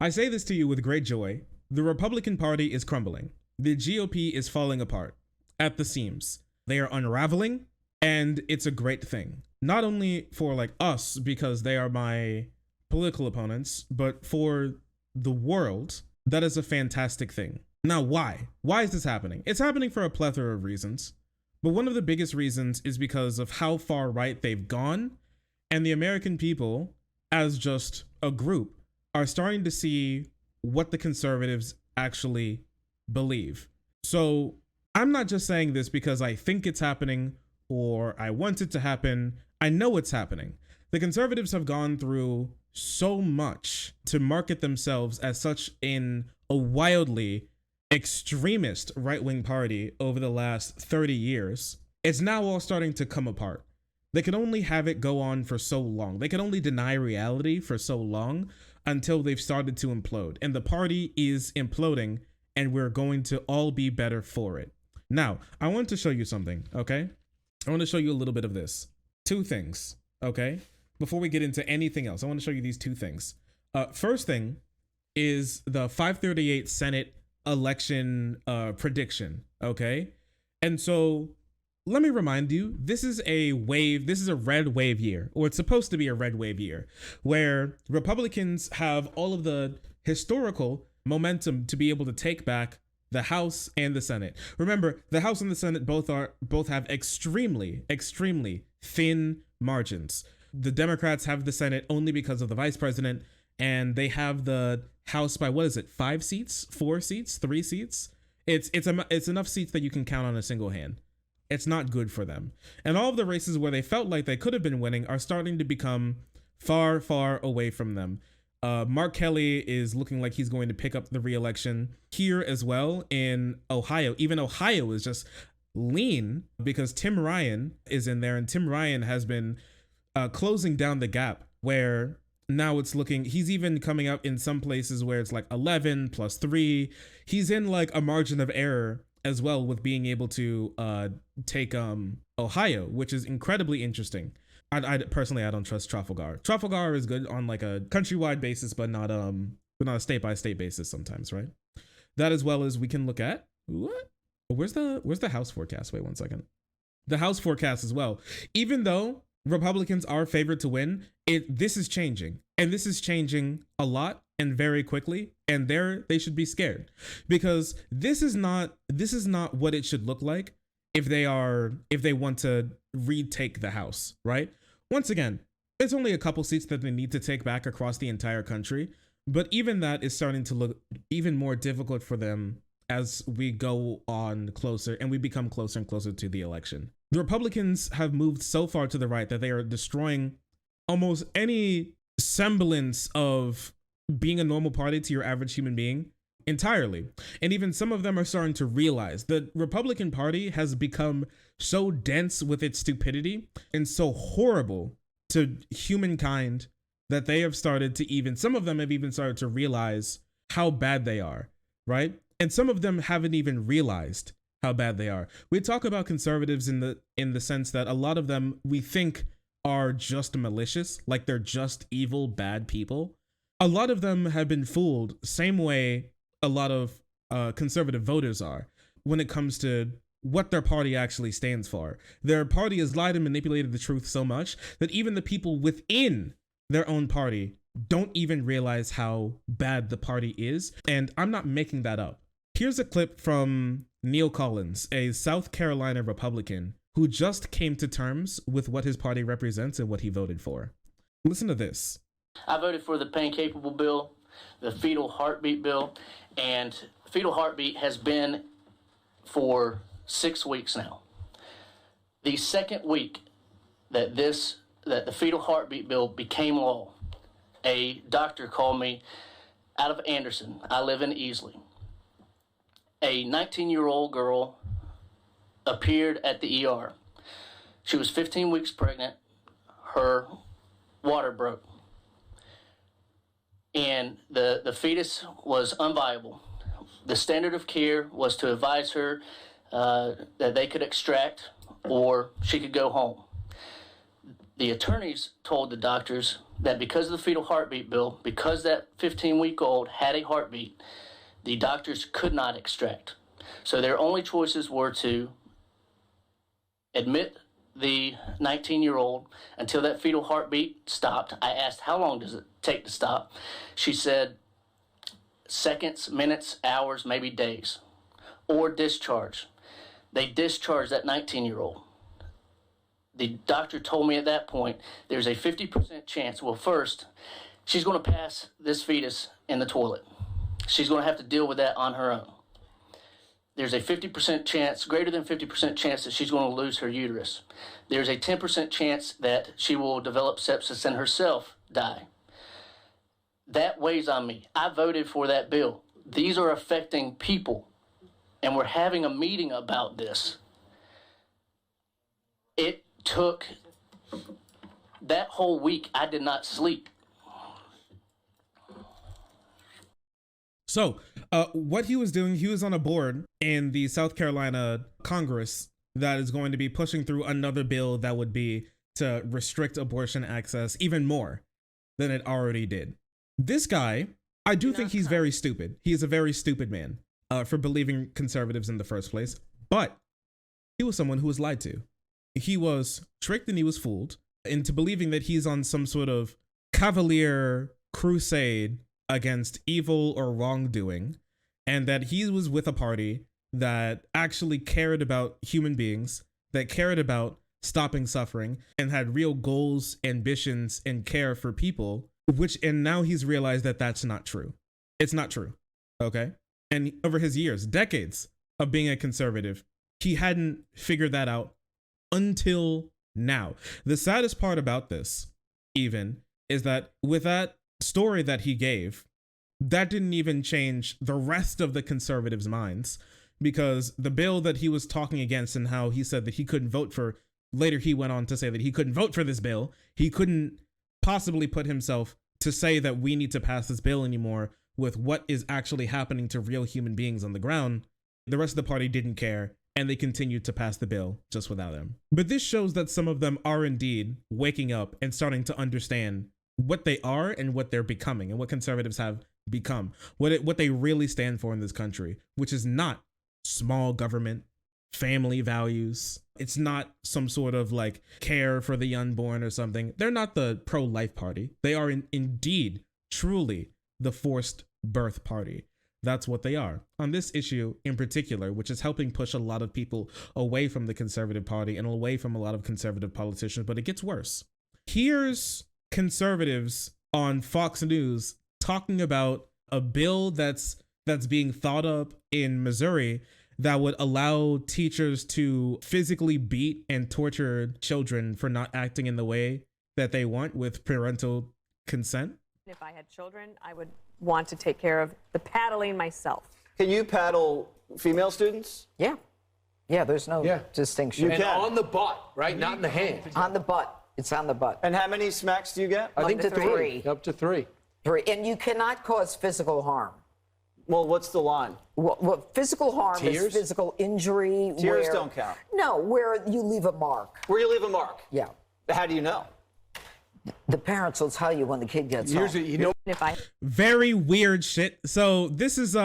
I say this to you with great joy. The Republican Party is crumbling. The GOP is falling apart at the seams. They are unraveling, and it's a great thing. Not only for like us, because they are my political opponents, but for the world. That is a fantastic thing. Now, why? Why is this happening? It's happening for a plethora of reasons. But one of the biggest reasons is because of how far right they've gone, and the American people, as just a group, are starting to see what the conservatives actually believe. So I'm not just saying this because I think it's happening or I want it to happen. I know it's happening. The conservatives have gone through so much to market themselves as such in a wildly extremist right-wing party over the last 30 years. It's now all starting to come apart. They can only have it go on for so long. They can only deny reality for so long until they've started to implode. And the party is imploding, and we're going to all be better for it. Now, I want to show you something, okay? I want to show you a little bit of this. Two things, okay? Before we get into anything else, I want to show you these two things. First thing is the 538 Senate election prediction, okay? And so let me remind you, this is a red wave year, or it's supposed to be a red wave year, where Republicans have all of the historical momentum to be able to take back the House and the Senate. Remember, the House and the Senate both have extremely thin margins. The Democrats have the Senate only because of the vice president, and they have the House by, what is it, 5 seats, 4 seats, 3 seats? It's enough seats that you can count on a single hand. It's not good for them. And all of the races where they felt like they could have been winning are starting to become far, far away from them. Mark Kelly is looking like he's going to pick up the re-election here as well in Ohio. Even Ohio is just lean because Tim Ryan is in there, and Tim Ryan has been closing down the gap where now it's looking, he's even coming up in some places where it's like 11 plus 3. He's in like a margin of error as well with being able to take Ohio, which is incredibly interesting. I personally, I don't trust Trafalgar. Trafalgar is good on like a countrywide basis, but not a state by state basis sometimes, right? That, as well as we can look at what? Where's the House forecast? Wait one second. The House forecast as well. Even though Republicans are favored to win, this is changing, and this is changing a lot and very quickly, and they should be scared, because this is not what it should look like if they want to retake the House, right? Once again, it's only a couple seats that they need to take back across the entire country, but even that is starting to look even more difficult for them as we go on closer and we become closer and closer to the election. The Republicans have moved so far to the right that they are destroying almost any semblance of being a normal party to your average human being entirely. And even some of them are starting to realize the Republican Party has become so dense with its stupidity and so horrible to humankind that they have started to some of them have even started to realize how bad they are, right? And some of them haven't even realized how bad they are. We talk about conservatives in the sense that a lot of them we think are just malicious, like they're just evil, bad people. A lot of them have been fooled, same way a lot of conservative voters are when it comes to what their party actually stands for. Their party has lied and manipulated the truth so much that even the people within their own party don't even realize how bad the party is. And I'm not making that up. Here's a clip from Neil Collins, a South Carolina Republican who just came to terms with what his party represents and what he voted for. Listen to this. I voted for the pain-capable bill, the fetal heartbeat bill, and fetal heartbeat has been for 6 weeks now. The second week that the fetal heartbeat bill became law, a doctor called me out of Anderson. I live in Easley. A 19-year-old girl appeared at the ER. She was 15 weeks pregnant. Her water broke. And the fetus was unviable. The standard of care was to advise her that they could extract or she could go home. The attorneys told the doctors that because of the fetal heartbeat bill, because that 15-week-old had a heartbeat, the doctors could not extract. So their only choices were to admit the 19-year-old until that fetal heartbeat stopped. I asked, how long does it take to stop? She said, seconds, minutes, hours, maybe days. Or discharge. They discharged that 19-year-old. The doctor told me at that point, there's a 50% chance. Well, first, she's going to pass this fetus in the toilet. She's going to have to deal with that on her own. There's a 50% chance, greater than 50% chance that she's going to lose her uterus. There's a 10% chance that she will develop sepsis and herself die. That weighs on me. I voted for that bill. These are affecting people, and we're having a meeting about this. It took that whole week, I did not sleep. So what he was doing, he was on a board in the South Carolina Congress that is going to be pushing through another bill that would be to restrict abortion access even more than it already did. This guy, I do think he's very stupid. He is a very stupid man for believing conservatives in the first place, but he was someone who was lied to. He was tricked and he was fooled into believing that he's on some sort of cavalier crusade against evil or wrongdoing, and that he was with a party that actually cared about human beings, that cared about stopping suffering, and had real goals, ambitions, and care for people, and now he's realized that that's not true. It's not true, okay? And over his years, decades of being a conservative, he hadn't figured that out until now. The saddest part about this, even, is that with that story that he gave, that didn't even change the rest of the conservatives' minds, because the bill that he was talking against and how he said that he couldn't vote for, later he went on to say that he couldn't vote for this bill. He couldn't possibly put himself to say that we need to pass this bill anymore with what is actually happening to real human beings on the ground. The rest of the party didn't care, and they continued to pass the bill just without him. But this shows that some of them are indeed waking up and starting to understand what they are and what they're becoming, and what conservatives have become, what they really stand for in this country, which is not small government, family values. It's not some sort of like care for the unborn or something. They're not the pro-life party. They are indeed, truly the forced birth party. That's what they are. On this issue in particular, which is helping push a lot of people away from the conservative party and away from a lot of conservative politicians, but it gets worse. Here's conservatives on Fox News talking about a bill that's being thought up in Missouri that would allow teachers to physically beat and torture children for not acting in the way that they want with parental consent. If I had children, I would want to take care of the paddling myself. Can you paddle female students? Yeah. Yeah, there's no distinction. You And can. on the butt, right? Not in the hand. On the butt. It's on the butt. And how many smacks do you get? I think to three. Up to three. And you cannot cause physical harm. Well, what's the line? What physical harm Tears? is physical injury. Tears where, don't count. No, where you leave a mark. Where you leave a mark? Yeah. How do you know? The parents will tell you when the kid gets Here's home. it, you know. If I Very weird shit. So this is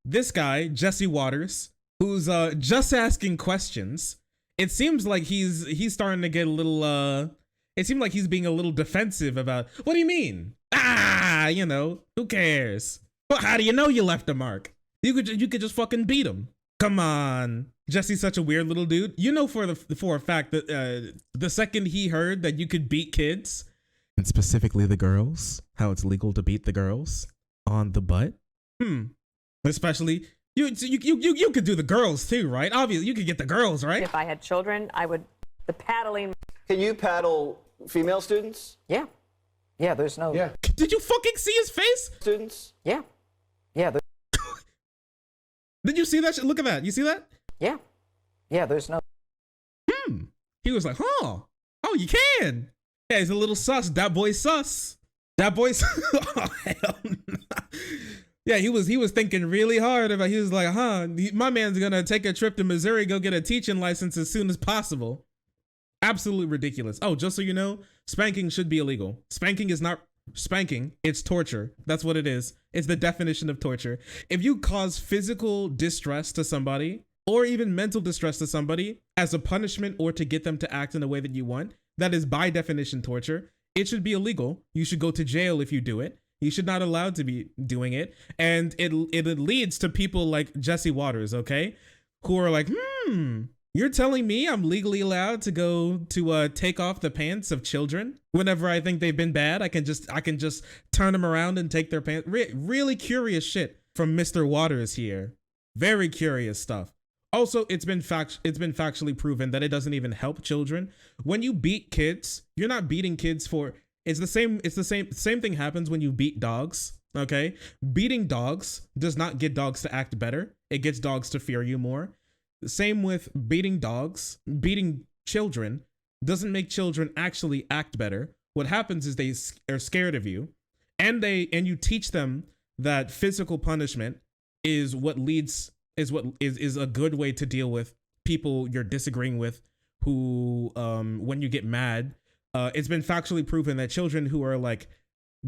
this guy, Jesse Waters, who's just asking questions. It seems like he's starting to get a little it seemed like he's being a little defensive about, what do you mean? You know, who cares? Well, how do you know you left a mark? You could just fucking beat him. Come on. Jesse's such a weird little dude. You know for a fact that the second he heard that you could beat kids, and specifically the girls, how it's legal to beat the girls on the butt. Especially you could do the girls too, right? Obviously, you could get the girls, right? if I had children, I would the paddling. Can you paddle female students? Yeah. Yeah, there's no. Yeah. Did you fucking see his face? Students? Yeah. Yeah. Did you see that shit? Look at that. You see that? Yeah. Yeah, there's no. He was like, oh, you can. Yeah, he's a little sus. That boy's sus. That boy's oh, hell no. Yeah, he was thinking really hard about, he was like, my man's gonna take a trip to Missouri, go get a teaching license as soon as possible. Absolutely ridiculous. Oh, just so you know, spanking should be illegal. Spanking is not spanking, it's torture. That's what it is. It's the definition of torture. If you cause physical distress to somebody or even mental distress to somebody as a punishment or to get them to act in the way that you want, that is by definition torture. It should be illegal. You should go to jail if you do it. You should not allowed to be doing it. And it leads to people like Jesse Waters, okay? Who are like, you're telling me I'm legally allowed to go to take off the pants of children whenever I think they've been bad? I can just turn them around and take their pants. Really curious shit from Mr. Waters here. Very curious stuff. Also, it's been factually proven that it doesn't even help children. When you beat kids, you're not beating kids for. It's the same thing happens when you beat dogs. Okay, beating dogs does not get dogs to act better. It gets dogs to fear you more. Same with beating dogs. Beating children doesn't make children actually act better. What happens is they are scared of you, and you teach them that physical punishment is a good way to deal with people you're disagreeing with, who when you get mad, it's been factually proven that children who are like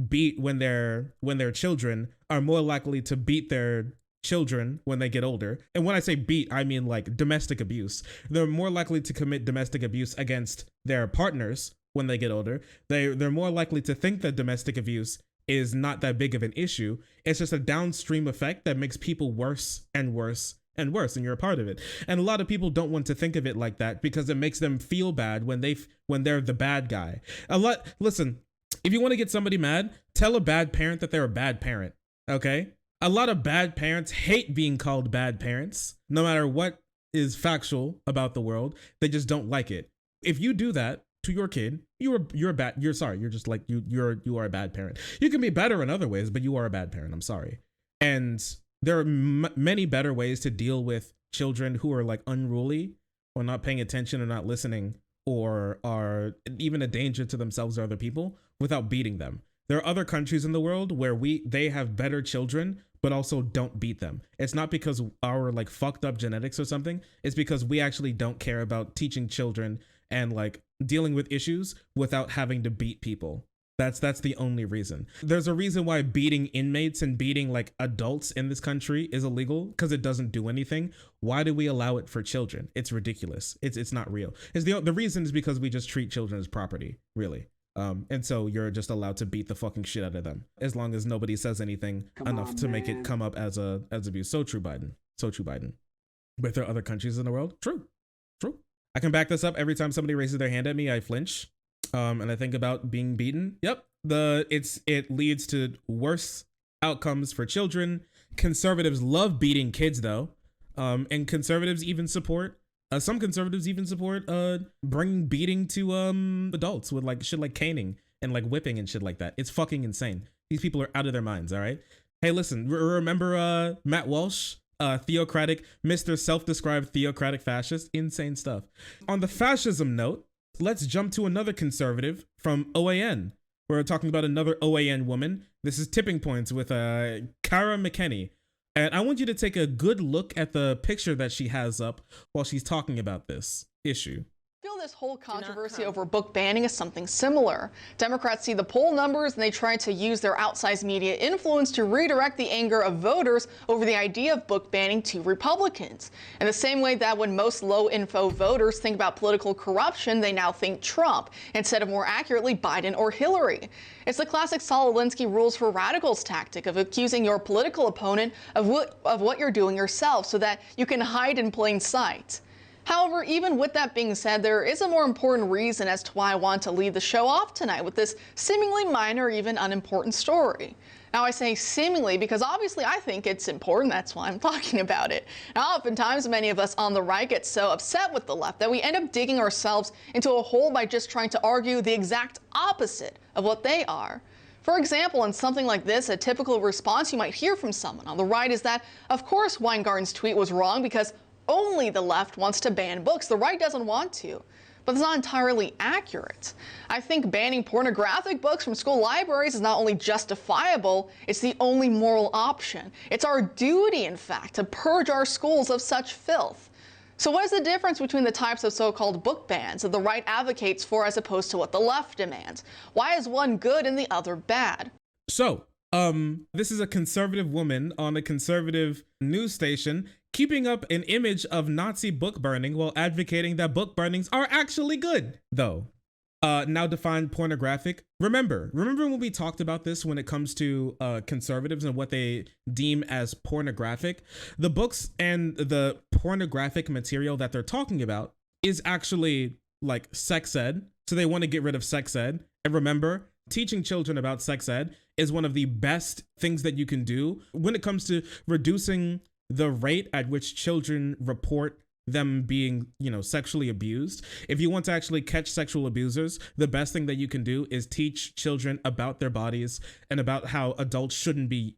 beat when they're children are more likely to beat their children when they get older. And when I say beat, I mean like domestic abuse. They're more likely to commit domestic abuse against their partners when they get older. They're more likely to think that domestic abuse is not that big of an issue. It's just a downstream effect that makes people worse and worse and worse, and you're a part of it. And a lot of people don't want to think of it like that because it makes them feel bad when they're the bad guy. Listen, if you want to get somebody mad, tell a bad parent that they're a bad parent, okay? A lot of bad parents hate being called bad parents, no matter what is factual about the world. They just don't like it. If you do that to your kid, you are a bad parent. You can be better in other ways, but you are a bad parent. I'm sorry. And there are many better ways to deal with children who are like unruly or not paying attention or not listening or are even a danger to themselves or other people without beating them. There are other countries in the world where they have better children, but also don't beat them. It's not because our like fucked up genetics or something. It's because we actually don't care about teaching children and like dealing with issues without having to beat people. That's the only reason. There's a reason why beating inmates and beating like adults in this country is illegal, because it doesn't do anything. Why do we allow it for children? It's ridiculous. It's not real. The reason is because we just treat children as property, really. And so you're just allowed to beat the fucking shit out of them as long as nobody says anything enough to make it come up as abuse. So true, Biden. So true, Biden. But there are other countries in the world. True. I can back this up. Every time somebody raises their hand at me, I flinch. And I think about being beaten. Yep. It leads to worse outcomes for children. Conservatives love beating kids though. And conservatives even support some conservatives even support bringing beating to adults with like shit like caning and like whipping and shit like that. It's fucking insane. These people are out of their minds, all right? Hey, listen, remember Matt Walsh? Theocratic, Mr. Self-described theocratic fascist. Insane stuff. On the fascism note, let's jump to another conservative from OAN. We're talking about another OAN woman. This is Tipping Points with Cara McKenney. And I want you to take a good look at the picture that she has up while she's talking about this issue. I feel this whole controversy over book banning is something similar. Democrats see the poll numbers and they try to use their outsized media influence to redirect the anger of voters over the idea of book banning to Republicans. In the same way that when most low-info voters think about political corruption, they now think Trump, instead of more accurately Biden or Hillary. It's the classic Saul Alinsky rules for radicals tactic of accusing your political opponent of what you're doing yourself so that you can hide in plain sight. However, even with that being said, there is a more important reason as to why I want to lead the show off tonight with this seemingly minor, even unimportant story. Now, I say seemingly because obviously I think it's important. That's why I'm talking about it. Now, oftentimes, many of us on the right get so upset with the left that we end up digging ourselves into a hole by just trying to argue the exact opposite of what they are. For example, in something like this, a typical response you might hear from someone on the right is that, of course, Weingarten's tweet was wrong because only the left wants to ban books. The right doesn't want to. But it's not entirely accurate. I think banning pornographic books from school libraries is not only justifiable, it's the only moral option. It's our duty, in fact, to purge our schools of such filth. So what is the difference between the types of so-called book bans that the right advocates for as opposed to what the left demands? Why is one good and the other bad? So, this is a conservative woman on a conservative news station keeping up an image of Nazi book burning while advocating that book burnings are actually good, though. Now define pornographic. Remember when we talked about this when it comes to conservatives and what they deem as pornographic? The books and the pornographic material that they're talking about is actually like sex ed. So they want to get rid of sex ed. And remember, teaching children about sex ed is one of the best things that you can do when it comes to reducing the rate at which children report them being, sexually abused. If you want to actually catch sexual abusers, the best thing that you can do is teach children about their bodies and about how adults shouldn't be,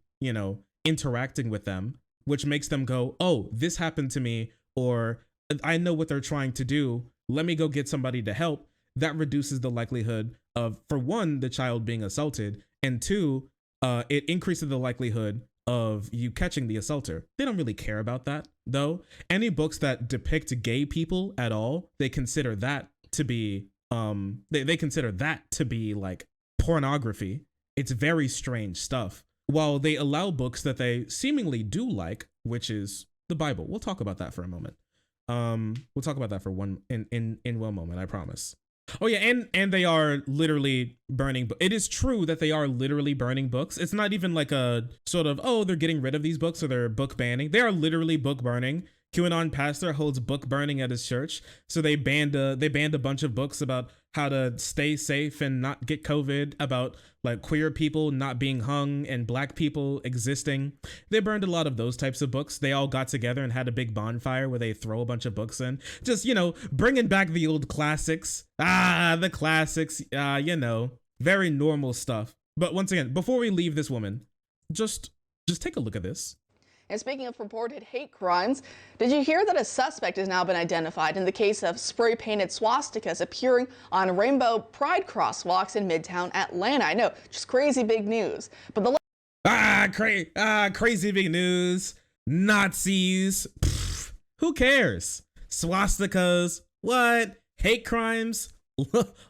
interacting with them, which makes them go, oh, this happened to me, or I know what they're trying to do. Let me go get somebody to help. That reduces the likelihood of, for one, the child being assaulted, and two, it increases the likelihood of you catching the assaulter. They don't really care about that, though. Any books that depict gay people at all, they consider that to be they consider that to be like pornography. It's very strange stuff. While they allow books that they seemingly do like, which is the Bible. We'll talk about that for a moment. We'll talk about that for one in one moment, I promise. Oh yeah, and they are literally burning. It is true that they are literally burning books. It's not even like a sort of, oh, they're getting rid of these books or they're book banning. They are literally book burning. QAnon pastor holds book burning at his church, so they banned a bunch of books about how to stay safe and not get COVID, about like queer people not being hung and black people existing. They burned a lot of those types of books. They all got together and had a big bonfire where they throw a bunch of books in, just bringing back the old classics. The classics. Very normal stuff. But once again, before we leave this woman, just take a look at this. And speaking of purported hate crimes, did you hear that a suspect has now been identified in the case of spray-painted swastikas appearing on rainbow pride crosswalks in Midtown Atlanta? I know, just crazy big news. But the crazy big news. Nazis. Pfft, who cares? Swastikas. What? Hate crimes?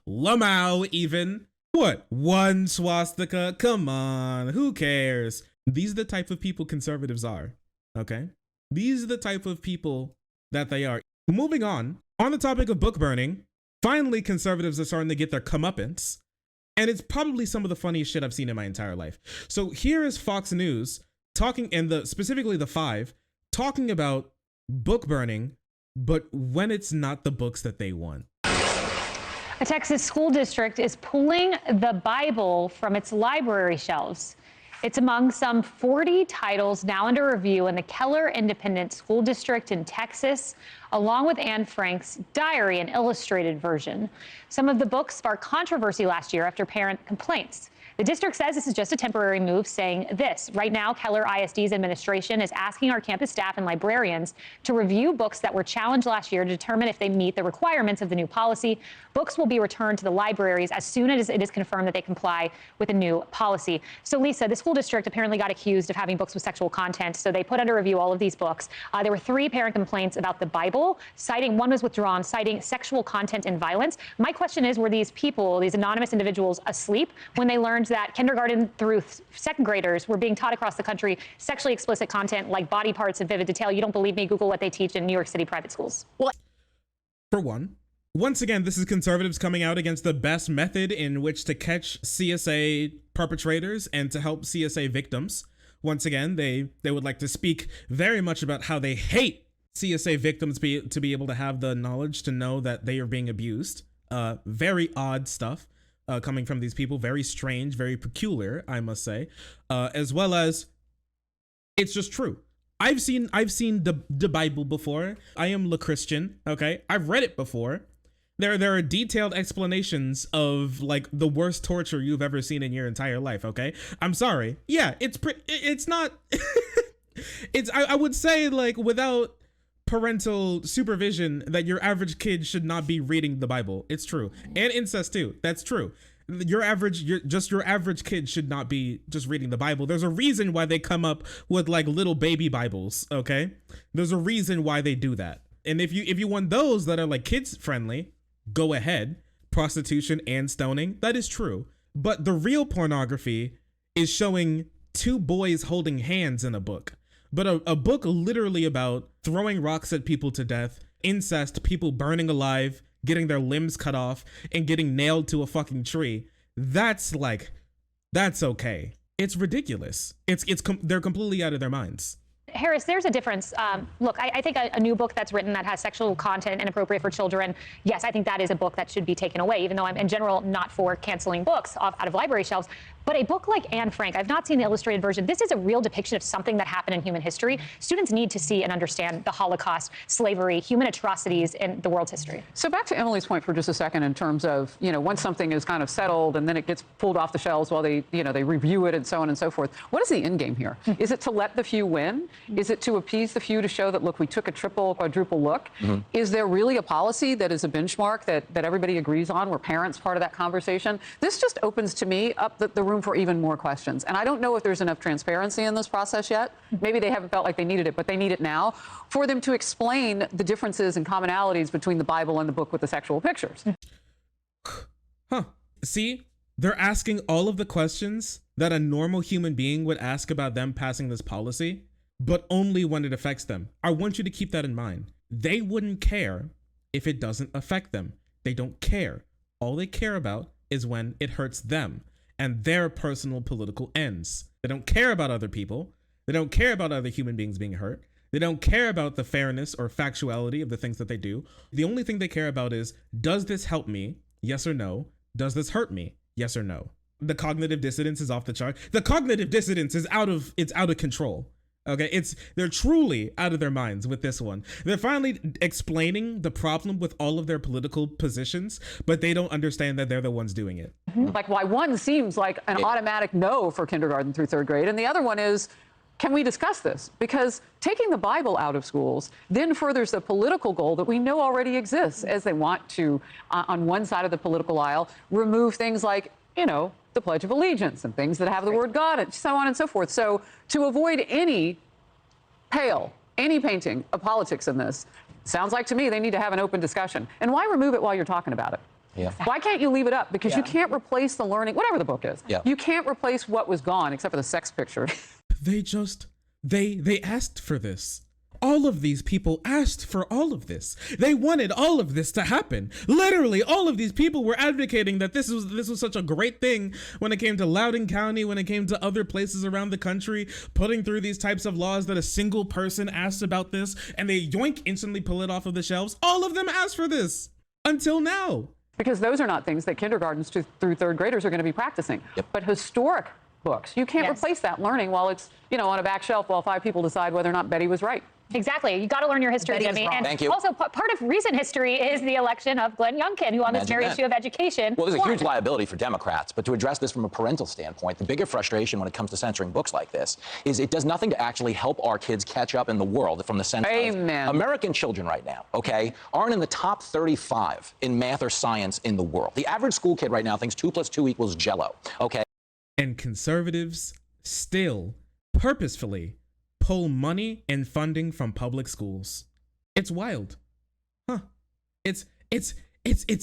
Lamau even. What? One swastika? Come on. Who cares? These are the type of people conservatives are, okay? These are the type of people that they are. Moving on the topic of book burning, finally conservatives are starting to get their comeuppance, and it's probably some of the funniest shit I've seen in my entire life. So here is Fox News talking, and specifically the Five, talking about book burning, but when it's not the books that they want. A Texas school district is pulling the Bible from its library shelves. It's among some 40 titles now under review in the Keller Independent School District in Texas, along with Anne Frank's diary, an illustrated version. Some of the books sparked controversy last year after parent complaints. The district says this is just a temporary move, saying this: right now, Keller ISD's administration is asking our campus staff and librarians to review books that were challenged last year to determine if they meet the requirements of the new policy. Books will be returned to the libraries as soon as it is confirmed that they comply with the new policy. So, Lisa, the school district apparently got accused of having books with sexual content, so they put under review all of these books. There were 3 parent complaints about the Bible, one was withdrawn, citing sexual content and violence. My question is, were these people, these anonymous individuals, asleep when they learned that kindergarten through second graders were being taught across the country sexually explicit content like body parts in vivid detail? You don't believe me? Google what they teach in New York City private schools. Well, for one, once again, this is conservatives coming out against the best method in which to catch CSA perpetrators and to help CSA victims. Once again, they would like to speak very much about how they hate CSA victims to be able to have the knowledge to know that they are being abused. Very odd stuff. Coming from these people, very strange, very peculiar, I must say, as well as it's just true. I've seen the Bible before. I am a Christian, okay? I've read it before. There are detailed explanations of like the worst torture you've ever seen in your entire life, okay? I'm sorry. Yeah, it's not I would say, like, without parental supervision, that your average kid should not be reading the Bible. It's true. And incest too. That's true. Your average kid should not be just reading the Bible. There's a reason why they come up with like little baby Bibles, okay? There's a reason why they do that. And if you want those that are like kids friendly, go ahead. Prostitution and stoning, that is true. But the real pornography is showing two boys holding hands in a book. But a book literally about throwing rocks at people to death, incest, people burning alive, getting their limbs cut off, and getting nailed to a fucking tree. That's okay. It's ridiculous. They're completely out of their minds. Harris, there's a difference. Look, I think a new book that's written that has sexual content inappropriate for children, yes, I think that is a book that should be taken away, even though I'm in general not for canceling books out of library shelves. But a book like Anne Frank, I've not seen the illustrated version. This is a real depiction of something that happened in human history. Students need to see and understand the Holocaust, slavery, human atrocities in the world's history. So back to Emily's point for just a second in terms of, once something is kind of settled and then it gets pulled off the shelves while they review it and so on and so forth. What is the end game here? Is it to let the few win? Is it to appease the few to show that, look, we took a triple, quadruple look? Is there really a policy that is a benchmark that everybody agrees on? Were parents part of that conversation? This just opens to me up the room for even more questions. And I don't know if there's enough transparency in this process yet. Maybe they haven't felt like they needed it, but they need it now for them to explain the differences and commonalities between the Bible and the book with the sexual pictures. Huh. See, they're asking all of the questions that a normal human being would ask about them passing this policy, but only when it affects them. I want you to keep that in mind. They wouldn't care if it doesn't affect them. They don't care. All they care about is when it hurts them and their personal political ends. They don't care about other people. They don't care about other human beings being hurt. They don't care about the fairness or factuality of the things that they do. The only thing they care about is, does this help me? Yes or no? Does this hurt me? Yes or no? The cognitive dissonance is off the chart. The cognitive dissonance is out of control. Okay, they're truly out of their minds with this one. They're finally explaining the problem with all of their political positions, but they don't understand that they're the ones doing it. Like why one seems like an automatic no for kindergarten through third grade, and the other one is, can we discuss this? Because taking the Bible out of schools then furthers the political goal that we know already exists, as they want to, on one side of the political aisle, remove things like, the Pledge of Allegiance and things that have the word God and so on and so forth. So to avoid any painting of politics in this, sounds like to me they need to have an open discussion. And why remove it while you're talking about it? Yeah. Why can't you leave it up? Because you can't replace the learning, whatever the book is. Yeah. You can't replace what was gone except for the sex picture. They asked for this. All of these people asked for all of this. They wanted all of this to happen. Literally, all of these people were advocating that this was such a great thing when it came to Loudoun County, when it came to other places around the country, putting through these types of laws that a single person asked about this, and they instantly pull it off of the shelves. All of them asked for this until now. Because those are not things that kindergartens through third graders are going to be practicing. Yep. But historic books, you can't replace that learning while it's, on a back shelf while 5 people decide whether or not Betty was right. Exactly. You got to learn your history, Jimmy. And Thank you. Also, part of recent history is the election of Glenn Youngkin, who on this very issue of education. Well, there's a huge liability for Democrats. But to address this from a parental standpoint, the bigger frustration when it comes to censoring books like this is it does nothing to actually help our kids catch up in the world from the sense of American children right now, aren't in the top 35 in math or science in the world. The average school kid right now thinks 2 + 2 = Jello, And conservatives still purposefully pull money and funding from public schools. It's wild. Huh. It's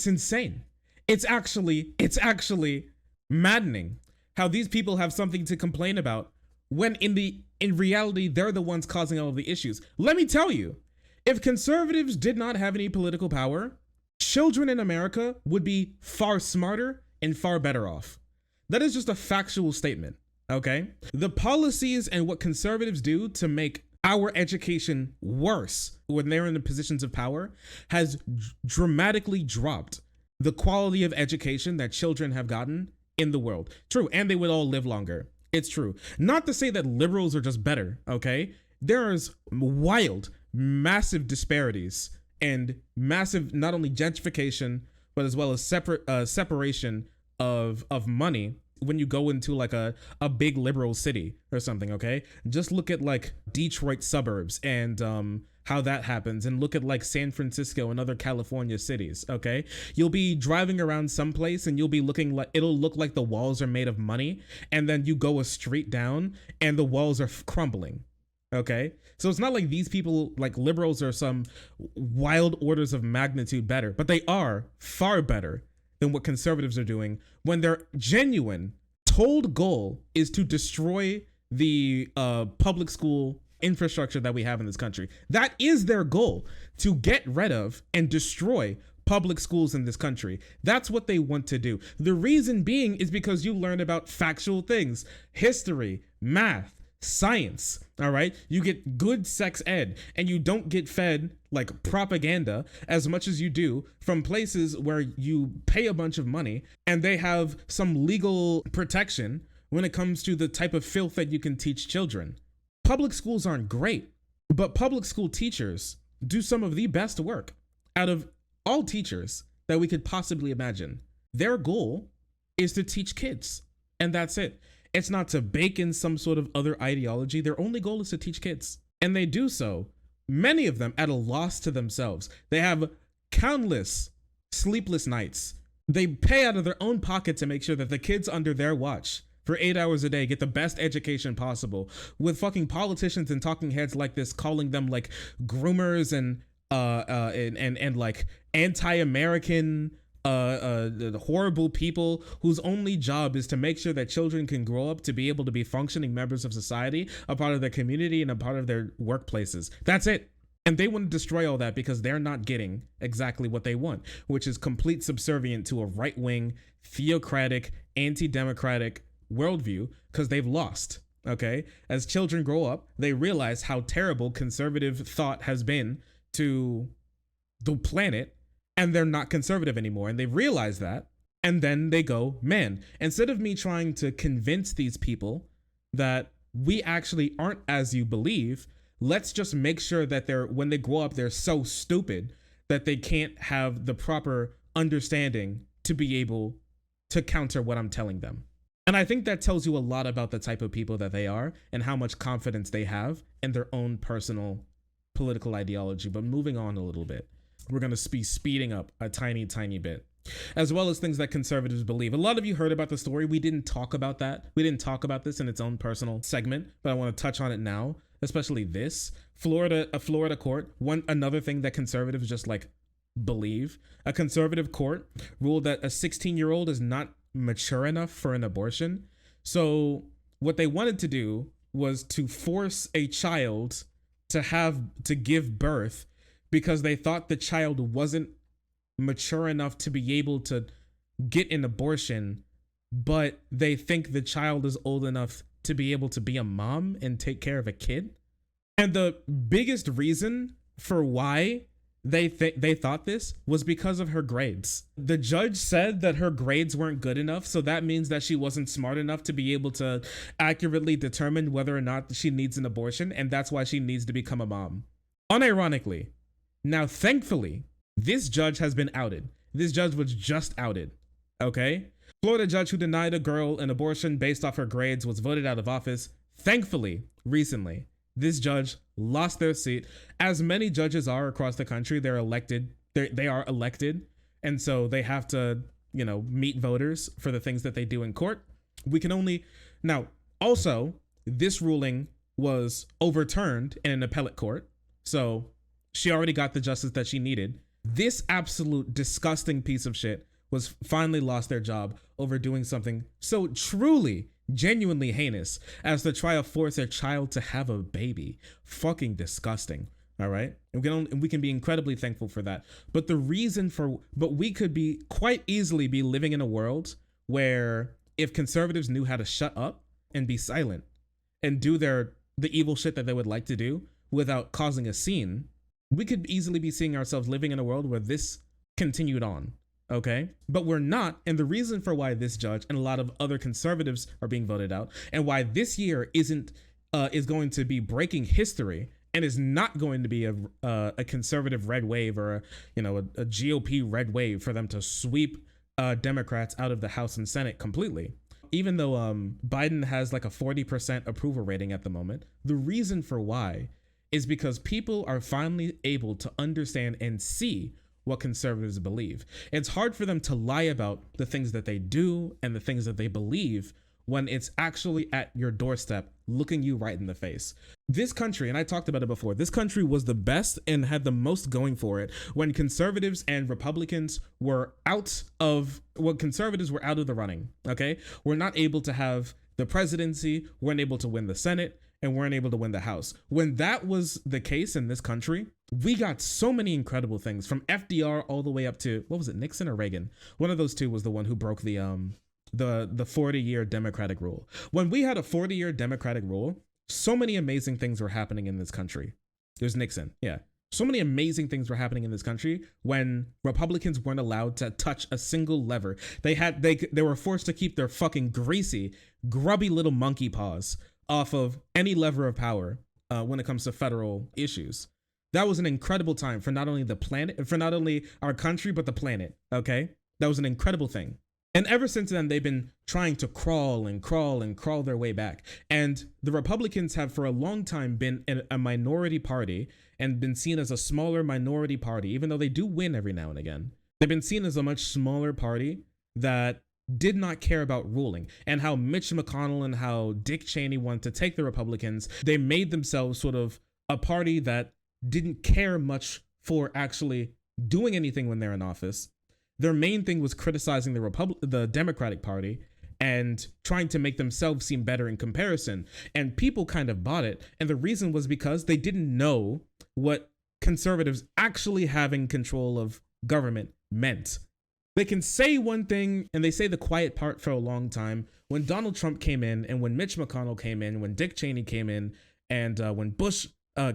insane. It's actually maddening how these people have something to complain about when in reality they're the ones causing all of the issues. Let me tell you, if conservatives did not have any political power, children in America would be far smarter and far better off. That is just a factual statement. Okay, the policies and what conservatives do to make our education worse when they're in the positions of power has dramatically dropped the quality of education that children have gotten in the world. True, and they would all live longer. It's true. Not to say that liberals are just better, okay? There's wild, massive disparities and massive, not only gentrification, but as well as separation of money when you go into like a big liberal city or something, okay? Just look at like Detroit suburbs and how that happens, and look at like San Francisco and other California cities, okay? You'll be driving around someplace and you'll be looking like, it'll look like the walls are made of money, and then you go a street down and the walls are crumbling. Okay, so it's not like these people, like liberals, are some wild orders of magnitude better, but they are far better than what conservatives are doing when their genuine told goal is to destroy the public school infrastructure that we have in this country. That is their goal, to get rid of and destroy public schools in this country. That's what they want to do. The reason being is because you learn about factual things, history, math, science. All right, you get good sex ed, and you don't get fed like propaganda as much as you do from places where you pay a bunch of money and they have some legal protection when it comes to the type of filth that you can teach children. Public schools aren't great, but public school teachers do some of the best work out of all teachers that we could possibly imagine. Their goal is to teach kids, and that's it. It's not to bake in some sort of other ideology. Their only goal is to teach kids. And they do so, many of them at a loss to themselves. They have countless sleepless nights. They pay out of their own pocket to make sure that the kids under their watch for 8 hours a day get the best education possible, with fucking politicians and talking heads like this calling them like groomers and like anti-American horrible people whose only job is to make sure that children can grow up to be able to be functioning members of society, a part of their community and a part of their workplaces. That's it. And they want to destroy all that because they're not getting exactly what they want, which is complete subservient to a right-wing, theocratic, anti-democratic worldview, because they've lost. Okay, as children grow up, they realize how terrible conservative thought has been to the planet, and they're not conservative anymore. And they realize that. And then they go, man, instead of me trying to convince these people that we actually aren't as you believe, let's just make sure that when they grow up, they're so stupid that they can't have the proper understanding to be able to counter what I'm telling them. And I think that tells you a lot about the type of people that they are and how much confidence they have in their own personal political ideology. But moving on a little bit, we're going to be speeding up a tiny bit, as well as things that conservatives believe. A lot of you heard about the story. We didn't talk about that. We didn't talk about this in its own personal segment, but I want to touch on it now, especially this. A Florida court, another thing that conservatives just like believe. A conservative court ruled that a 16-year-old is not mature enough for an abortion. So what they wanted to do was to force a child to give birth because they thought the child wasn't mature enough to be able to get an abortion, but they think the child is old enough to be able to be a mom and take care of a kid. And the biggest reason for why they thought this was because of her grades. The judge said that her grades weren't good enough, so that means that she wasn't smart enough to be able to accurately determine whether or not she needs an abortion, and that's why she needs to become a mom. Unironically, now thankfully, this judge has been outed. This judge was just outed, okay? Florida judge who denied a girl an abortion based off her grades was voted out of office. Thankfully, recently, this judge lost their seat. As many judges are across the country, they're elected. They are elected. And so they have to, meet voters for the things that they do in court. Now, also, this ruling was overturned in an appellate court. So she already got the justice that she needed. This absolute disgusting piece of shit was finally lost their job over doing something so truly, genuinely heinous as to try to force their child to have a baby. Fucking disgusting. All right. And we can be incredibly thankful for that. But we could be quite easily be living in a world where if conservatives knew how to shut up and be silent and do the evil shit that they would like to do without causing a scene, we could easily be seeing ourselves living in a world where this continued on. Okay, but we're not. And the reason for why this judge and a lot of other conservatives are being voted out, and why this year is going to be breaking history and is not going to be a conservative red wave or a GOP red wave for them to sweep Democrats out of the House and Senate completely. Even though Biden has like a 40% approval rating at the moment, the reason for why is because people are finally able to understand and see what conservatives believe. It's hard for them to lie about the things that they do and the things that they believe when it's actually at your doorstep, looking you right in the face. This country, and I talked about it before, this country was the best and had the most going for it when conservatives and Republicans were out of the running, okay? We're not able to have the presidency, weren't able to win the Senate, and weren't able to win the House. When that was the case in this country, we got so many incredible things, from FDR all the way up to, what was it, Nixon or Reagan? One of those two was the one who broke the 40-year Democratic rule. When we had a 40-year Democratic rule, so many amazing things were happening in this country. There's Nixon, yeah. So many amazing things were happening in this country when Republicans weren't allowed to touch a single lever. They were forced to keep their fucking greasy, grubby little monkey paws off of any lever of power when it comes to federal issues. That was an incredible time for not only the planet, for not only our country, but the planet, okay? That was an incredible thing. And ever since then, they've been trying to crawl their way back. And the Republicans have for a long time been a minority party and been seen as a smaller minority party, even though they do win every now and again. They've been seen as a much smaller party that did not care about ruling, and how Mitch McConnell and how Dick Cheney wanted to take the Republicans. They made themselves sort of a party that didn't care much for actually doing anything when they're in office. Their main thing was criticizing the Democratic Party and trying to make themselves seem better in comparison. And people kind of bought it. And the reason was because they didn't know what conservatives actually having control of government meant. They can say one thing and they say the quiet part for a long time. When Donald Trump came in, and when Mitch McConnell came in, when Dick Cheney came in, and when Bush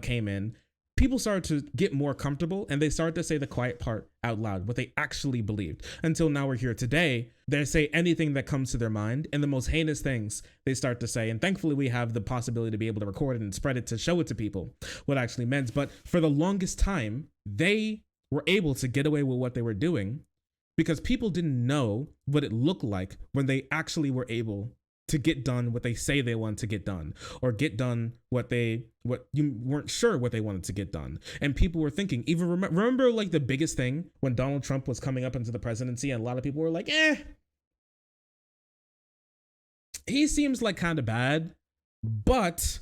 came in, people started to get more comfortable and they started to say the quiet part out loud, what they actually believed. Until now we're here today, they say anything that comes to their mind, and the most heinous things they start to say. And thankfully we have the possibility to be able to record it and spread it to show it to people what it actually meant. But for the longest time, they were able to get away with what they were doing because people didn't know what it looked like when they actually were able to get done what they say they want to get done, or get done what you weren't sure what they wanted to get done. And people were thinking, even remember like the biggest thing when Donald Trump was coming up into the presidency, and a lot of people were like, he seems like kind of bad, but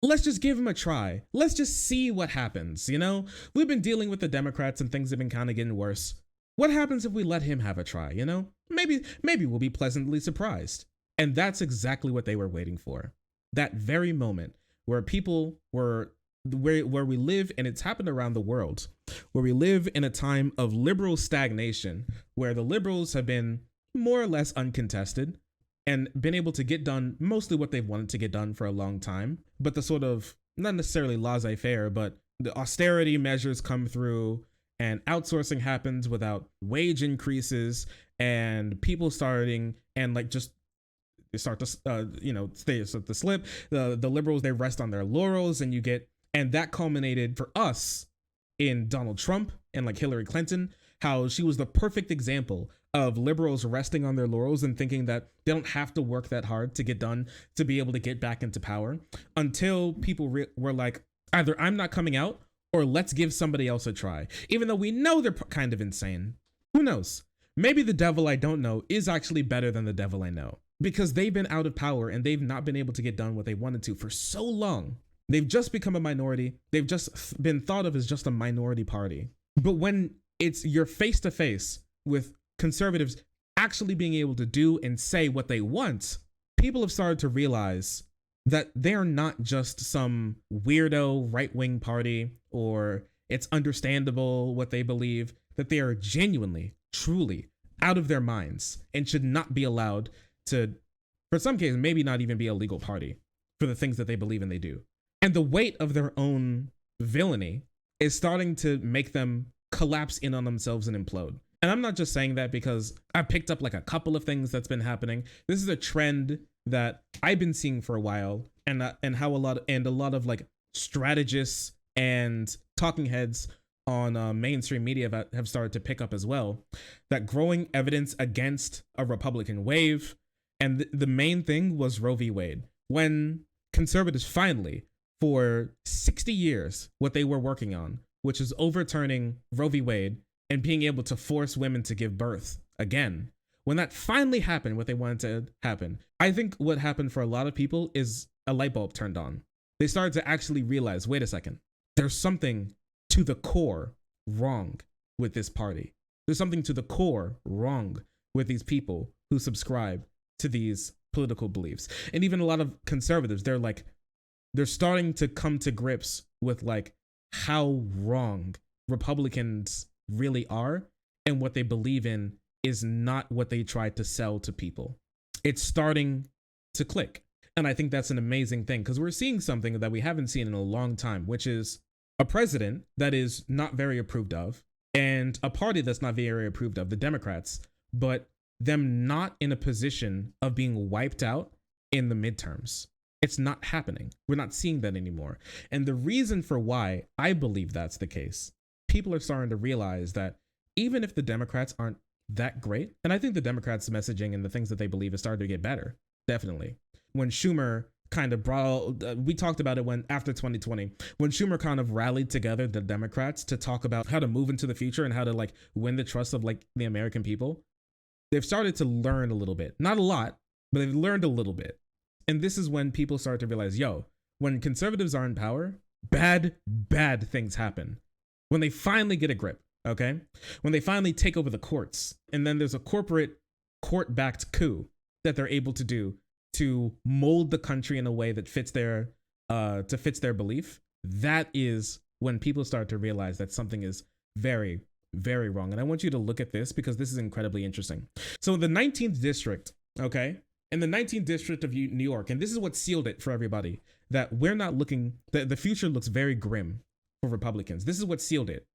let's just give him a try. Let's just see what happens. You know, we've been dealing with the Democrats and things have been kind of getting worse. What happens if we let him have a try? You know, maybe we'll be pleasantly surprised. And that's exactly what they were waiting for. That very moment where people were, where we live, and it's happened around the world, where we live in a time of liberal stagnation, where the liberals have been more or less uncontested and been able to get done mostly what they've wanted to get done for a long time. But the sort of, not necessarily laissez-faire, but the austerity measures come through, and outsourcing happens without wage increases, and people starting and like just they start to they start to slip. The liberals, they rest on their laurels, and that culminated for us in Donald Trump and like Hillary Clinton, how she was the perfect example of liberals resting on their laurels and thinking that they don't have to work that hard to get done to be able to get back into power, until people were like, either I'm not coming out, or let's give somebody else a try, even though we know they're kind of insane. Who knows? Maybe the devil I don't know is actually better than the devil I know, because they've been out of power and they've not been able to get done what they wanted to for so long. They've just become a minority. They've just been thought of as just a minority party. But when you're face to face with conservatives actually being able to do and say what they want, people have started to realize that they're not just some weirdo right-wing party, or it's understandable what they believe, that they are genuinely, truly out of their minds and should not be allowed to, for some cases, maybe not even be a legal party for the things that they believe and they do. And the weight of their own villainy is starting to make them collapse in on themselves and implode. And I'm not just saying that because I picked up like a couple of things that's been happening. This is a trend that I've been seeing for a while, and how a lot of like strategists and talking heads on mainstream media have started to pick up as well, that growing evidence against a Republican wave. And the main thing was Roe v. Wade. When conservatives finally, for 60 years, what they were working on, which is overturning Roe v. Wade and being able to force women to give birth again, when that finally happened, what they wanted to happen, I think what happened for a lot of people is a light bulb turned on. They started to actually realize, wait a second, there's something to the core wrong with this party. There's something to the core wrong with these people who subscribe to these political beliefs. And even a lot of conservatives, they're starting to come to grips with like how wrong Republicans really are, and what they believe in is not what they tried to sell to people. It's starting to click. And I think that's an amazing thing, because we're seeing something that we haven't seen in a long time, which is a president that is not very approved of, and a party that's not very approved of, the Democrats, but them not in a position of being wiped out in the midterms. It's not happening. We're not seeing that anymore. And the reason for why I believe that's the case, people are starting to realize that even if the Democrats aren't that great, and I think the Democrats' messaging and the things that they believe is starting to get better, definitely. When Schumer kind of brought, we talked about it when after 2020, when Schumer kind of rallied together the Democrats to talk about how to move into the future and how to like win the trust of like the American people, they've started to learn a little bit. Not a lot, but they've learned a little bit. And this is when people start to realize, yo, when conservatives are in power, bad things happen. When they finally get a grip, okay? When they finally take over the courts, and then there's a corporate court-backed coup that they're able to do to mold the country in a way that fits their belief, that is when people start to realize that something is very, very wrong. And I want you to look at this because this is incredibly interesting. So the 19th district, okay? In the 19th district of New York, and this is what sealed it for everybody, that we're not looking, the future looks very grim for Republicans. This is what sealed it,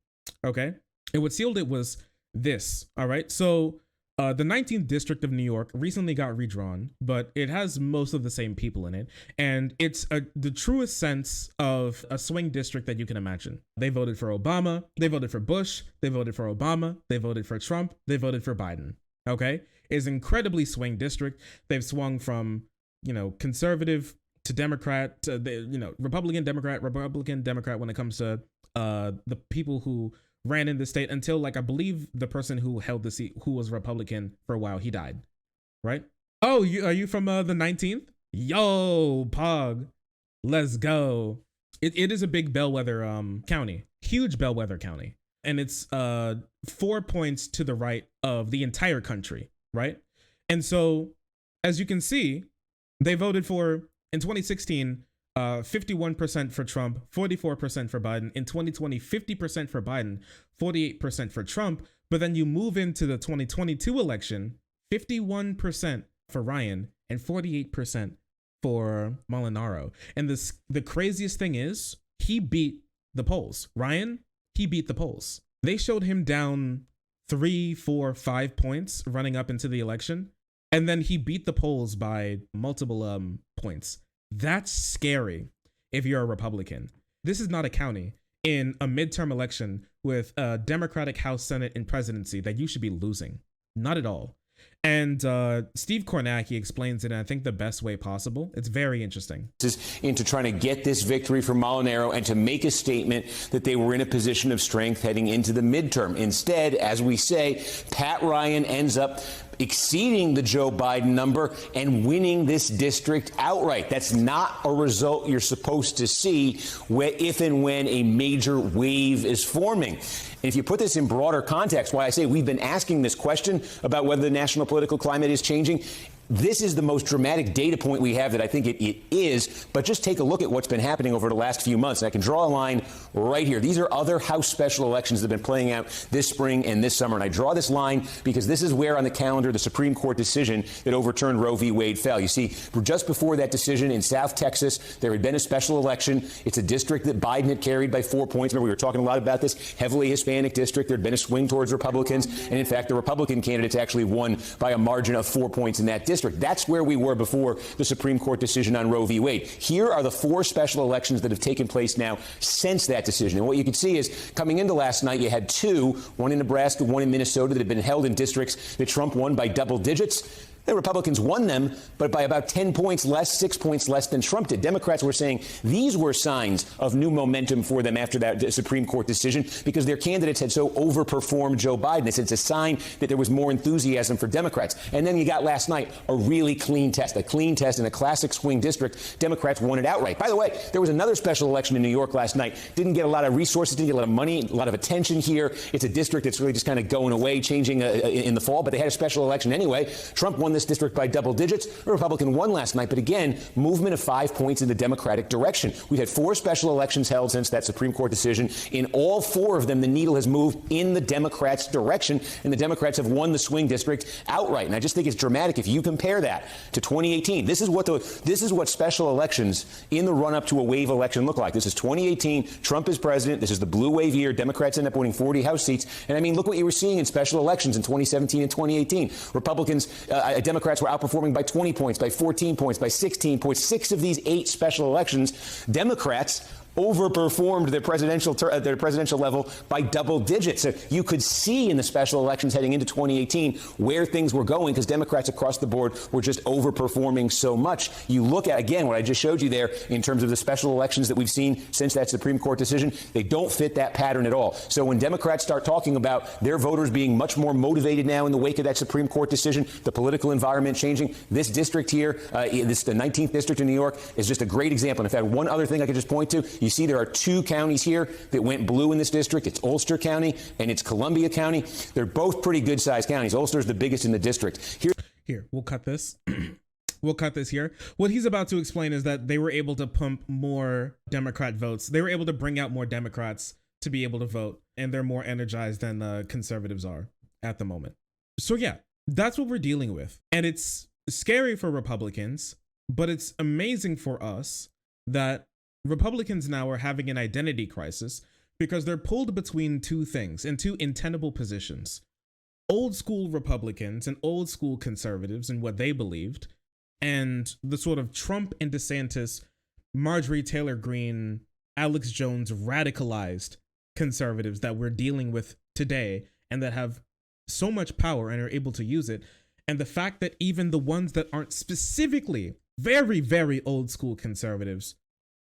okay? And what sealed it was this, all right? So the 19th district of New York recently got redrawn, but it has most of the same people in it. And it's the truest sense of a swing district that you can imagine. They voted for Obama, they voted for Bush, they voted for Obama, they voted for Trump, they voted for Biden, okay? It's an incredibly swing district. They've swung from, conservative to Democrat to, Republican, Democrat when it comes to the people who ran in the state until, like, I believe the person who held the seat, who was Republican for a while, he died, right? Oh, are you from the 19th? Yo, Pog, let's go. It is a big bellwether county, huge bellwether county. And it's 4 points to the right of the entire country, right? And so, as you can see, they voted for, in 2016, 51% for Trump, 44% for Biden. In 2020, 50% for Biden, 48% for Trump. But then you move into the 2022 election, 51% for Ryan and 48% for Molinaro. And the craziest thing is, he beat the polls. Ryan, he beat the polls. They showed him down 3, 4, 5 points running up into the election. And then he beat the polls by multiple points. That's scary if you're a Republican. This is not a county in a midterm election with a Democratic House, Senate, and presidency that you should be losing. Not at all. And Steve Kornacki explains it in, I think, the best way possible. It's very interesting. Into trying to get this victory for Molinaro and to make a statement that they were in a position of strength heading into the midterm. Instead, as we say, Pat Ryan ends up exceeding the Joe Biden number and winning this district outright. That's not a result you're supposed to see if and when a major wave is forming. And if you put this in broader context, why I say we've been asking this question about whether the national political climate is changing, this is the most dramatic data point we have that I think it is. But just take a look at what's been happening over the last few months. And I can draw a line right here. These are other House special elections that have been playing out this spring and this summer. And I draw this line because this is where on the calendar the Supreme Court decision that overturned Roe v. Wade fell. You see, just before that decision in South Texas, there had been a special election. It's a district that Biden had carried by 4 points. Remember, we were talking a lot about this heavily Hispanic district. There had been a swing towards Republicans. And in fact, the Republican candidates actually won by a margin of 4 points in that district. That's where we were before the Supreme Court decision on Roe v. Wade. Here are the 4 special elections that have taken place now since that decision. And what you can see is coming into last night, you had 2, one in Nebraska, one in Minnesota, that had been held in districts that Trump won by double digits. The Republicans won them, but by about 10 points less, 6 points less than Trump did. Democrats were saying these were signs of new momentum for them after that Supreme Court decision because their candidates had so overperformed Joe Biden. It's a sign that there was more enthusiasm for Democrats. And then you got last night a really clean test in a classic swing district. Democrats won it outright. By the way, there was another special election in New York last night. Didn't get a lot of resources, didn't get a lot of money, a lot of attention here. It's a district that's really just kind of going away, changing in the fall, but they had a special election anyway. Trump won this district by double digits. A Republican won last night, but again, movement of 5 points in the Democratic direction. We've had 4 special elections held since that Supreme Court decision. In all 4 of them, the needle has moved in the Democrats' direction, and the Democrats have won the swing district outright. And I just think it's dramatic if you compare that to 2018. This is what special elections in the run-up to a wave election look like. This is 2018. Trump is president. This is the blue wave year. Democrats end up winning 40 House seats. And I mean, look what you were seeing in special elections in 2017 and 2018. Democrats were outperforming by 20 points, by 14 points, by 16 points. 6 of these 8 special elections, Democrats overperformed their presidential level by double digits. So you could see in the special elections heading into 2018 where things were going because Democrats across the board were just overperforming so much. You look at, again, what I just showed you there in terms of the special elections that we've seen since that Supreme Court decision, they don't fit that pattern at all. So when Democrats start talking about their voters being much more motivated now in the wake of that Supreme Court decision, the political environment changing, this district here, the 19th district in New York is just a great example. And if I had one other thing I could just point to, you see there are 2 counties here that went blue in this district. It's Ulster County and it's Columbia County. They're both pretty good-sized counties. Ulster is the biggest in the district. Here, we'll cut this. We'll cut this here. What he's about to explain is that they were able to pump more Democrat votes. They were able to bring out more Democrats to be able to vote, and they're more energized than conservatives are at the moment. So yeah, that's what we're dealing with. And it's scary for Republicans, but it's amazing for us that Republicans now are having an identity crisis because they're pulled between 2 things and 2 untenable positions. Old school Republicans and old school conservatives and what they believed, and the sort of Trump and DeSantis, Marjorie Taylor Greene, Alex Jones radicalized conservatives that we're dealing with today and that have so much power and are able to use it. And the fact that even the ones that aren't specifically very, very old school conservatives,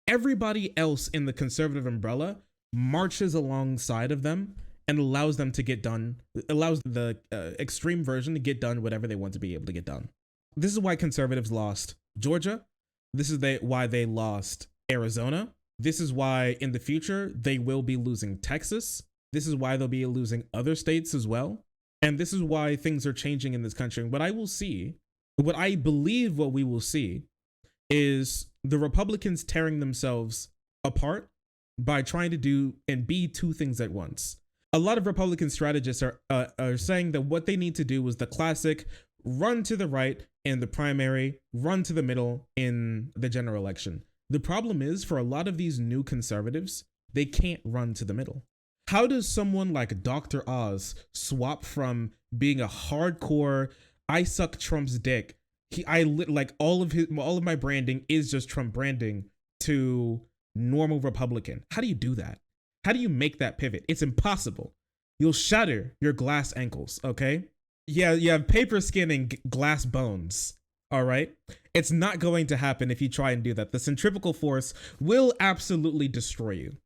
everybody else in the conservative umbrella marches alongside of them and allows them to get done, allows the extreme version to get done whatever they want to be able to get done. This is why conservatives lost Georgia. This is why they lost Arizona. This is why in the future they will be losing Texas. This is why they'll be losing other states as well. And this is why things are changing in this country. And what I believe what we will see is the Republicans tearing themselves apart by trying to do and be 2 things at once. A lot of Republican strategists are saying that what they need to do is the classic run to the right in the primary, run to the middle in the general election. The problem is for a lot of these new conservatives, they can't run to the middle. How does someone like Dr. Oz swap from being a hardcore, I suck Trump's dick, all of my branding is just Trump branding, to normal Republican? How do you do that? How do you make that pivot? It's impossible. You'll shatter your glass ankles, okay? Yeah, you have paper skin and glass bones, all right? It's not going to happen if you try and do that. The centrifugal force will absolutely destroy you.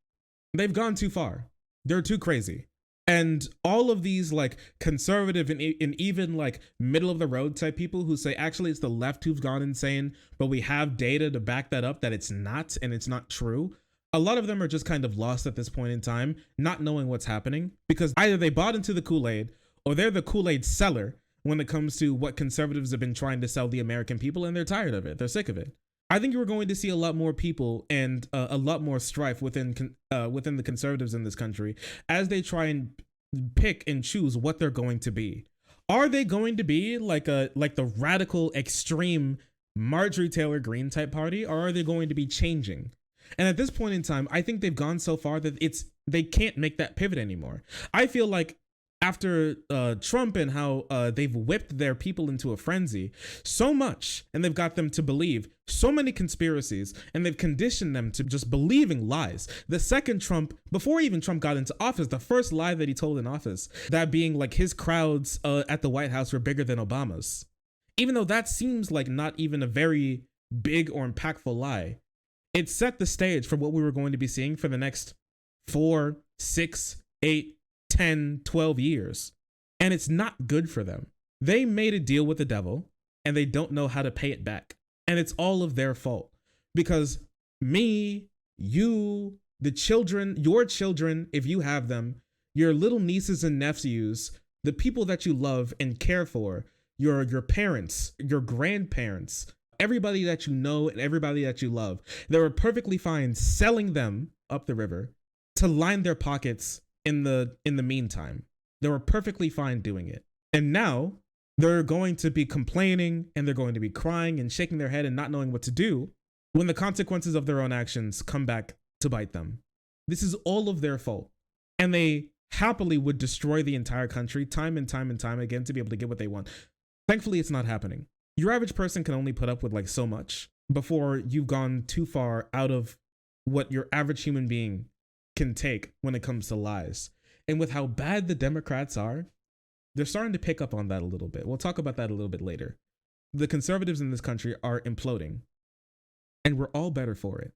They've gone too far. They're too crazy. And all of these like conservative and even like middle of the road type people who say, actually, it's the left who've gone insane, but we have data to back that up, that it's not, and it's not true. A lot of them are just kind of lost at this point in time, not knowing what's happening, because either they bought into the Kool-Aid or they're the Kool-Aid seller when it comes to what conservatives have been trying to sell the American people, and they're tired of it. They're sick of it. I think you're going to see a lot more people and a lot more strife within the conservatives in this country as they try and pick and choose what they're going to be. Are they going to be like the radical extreme Marjorie Taylor Greene type party, or are they going to be changing? And at this point in time, I think they've gone so far that they can't make that pivot anymore. I feel like after Trump and how they've whipped their people into a frenzy so much, and they've got them to believe so many conspiracies, and they've conditioned them to just believing lies. The second Trump, before even Trump got into office, the first lie that he told in office, that being like his crowds at the White House were bigger than Obama's. Even though that seems like not even a very big or impactful lie, it set the stage for what we were going to be seeing for the next 4, 6, 8, 10, 12 years. And it's not good for them. They made a deal with the devil and they don't know how to pay it back. And it's all of their fault because me, you, the children, your children, if you have them, your little nieces and nephews, the people that you love and care for, your parents, your grandparents, everybody that you know and everybody that you love, they were perfectly fine selling them up the river to line their pockets in the meantime. They were perfectly fine doing it. And now they're going to be complaining and they're going to be crying and shaking their head and not knowing what to do when the consequences of their own actions come back to bite them. This is all of their fault. And they happily would destroy the entire country time and time and time again to be able to get what they want. Thankfully, it's not happening. Your average person can only put up with like so much before you've gone too far out of what your average human being can take when it comes to lies. And with how bad the Democrats are, they're starting to pick up on that a little bit. We'll talk about that a little bit later. The conservatives in this country are imploding, and we're all better for it.